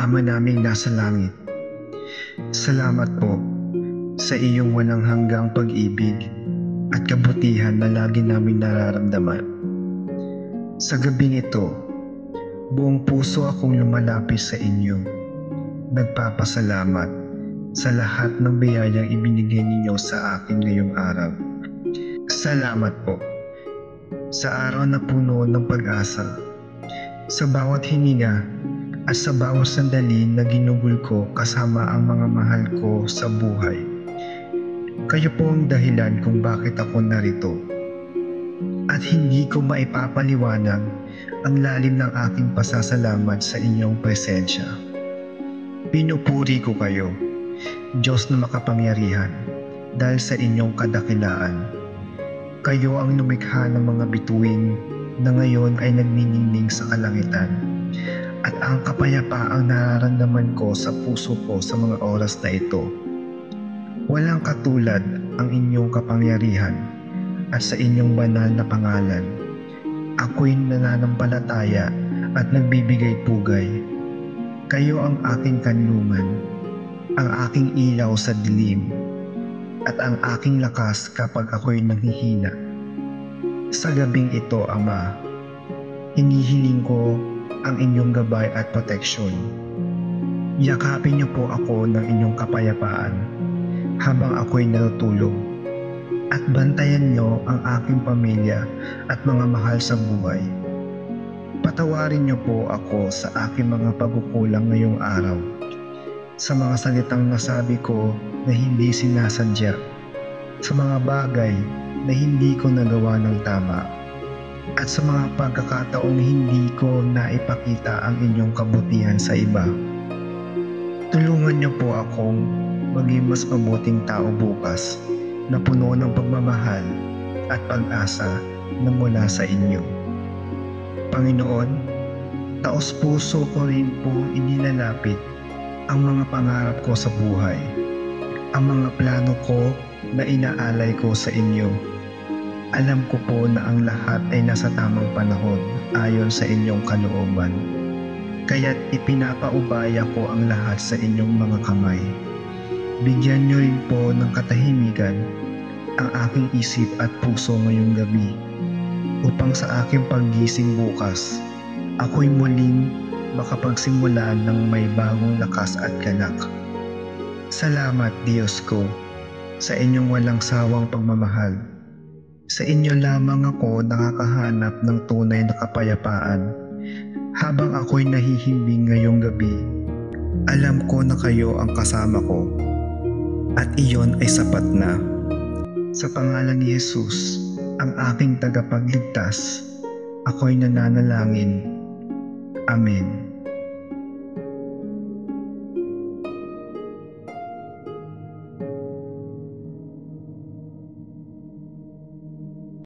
Ama naming nasa langit, salamat po sa iyong walang hanggang pag-ibig at kabutihan na lagi naming nararamdaman. Sa gabing ito, buong puso akong lumalapit sa inyo, nagpapasalamat sa lahat ng biyayang ibinigay ninyo sa akin ngayong araw. Salamat po sa araw na puno ng pag-asa, sa bawat hininga at sa bawat sandali na ginugol ko kasama ang mga mahal ko sa buhay. Kayo po ang dahilan kung bakit ako narito. At hindi ko maipapaliwanag ang lalim ng aking pasasalamat sa inyong presensya. Pinupuri ko kayo, Diyos na makapangyarihan, dahil sa inyong kadakilaan. Kayo ang lumikha ng mga bituin na ngayon ay nagniningning sa kalangitan. At ang kapayapaang nararamdaman ko sa puso ko sa mga oras na ito. Walang katulad ang inyong kapangyarihan at sa inyong banal na pangalan. Ako'y nananampalataya at nagbibigay pugay. Kayo ang aking kanlungan, ang aking ilaw sa dilim, at ang aking lakas kapag ako'y nanghihina. Sa gabing ito, Ama, hinihiling ko ang inyong gabay at proteksyon. Yakapin niyo po ako ng inyong kapayapaan habang ako'y natutulog, at bantayan niyo ang aking pamilya at mga mahal sa buhay. Patawarin niyo po ako sa aking mga pagkukulang ngayong araw, sa mga salitang nasabi ko na hindi sinasadya, sa mga bagay na hindi ko nagawa ng tama, at sa mga pagkakataong hindi ko naipakita ang inyong kabutihan sa iba. Tulungan niyo po akong maging mas mabuting tao bukas na puno ng pagmamahal at pag-asa na mula sa inyo. Panginoon, taos puso ko rin pong inilalapit ang mga pangarap ko sa buhay, ang mga plano ko na inaalay ko sa inyo. Alam ko po na ang lahat ay nasa tamang panahon ayon sa inyong kalooban. Kaya't ipinapaubaya ko ang lahat sa inyong mga kamay. Bigyan niyo rin po ng katahimikan ang aking isip at puso ngayong gabi, upang sa aking paggising bukas, ako'y muling makapagsimulan ng may bagong lakas at galak. Salamat, Diyos ko, sa inyong walang sawang pagmamahal. Sa inyo lamang ako nakakahanap ng tunay na kapayapaan. Habang ako'y nahihimbing ngayong gabi, alam ko na kayo ang kasama ko, at iyon ay sapat na. Sa pangalan ni Jesus, ang aking tagapagligtas, ako'y nananalangin. Amen.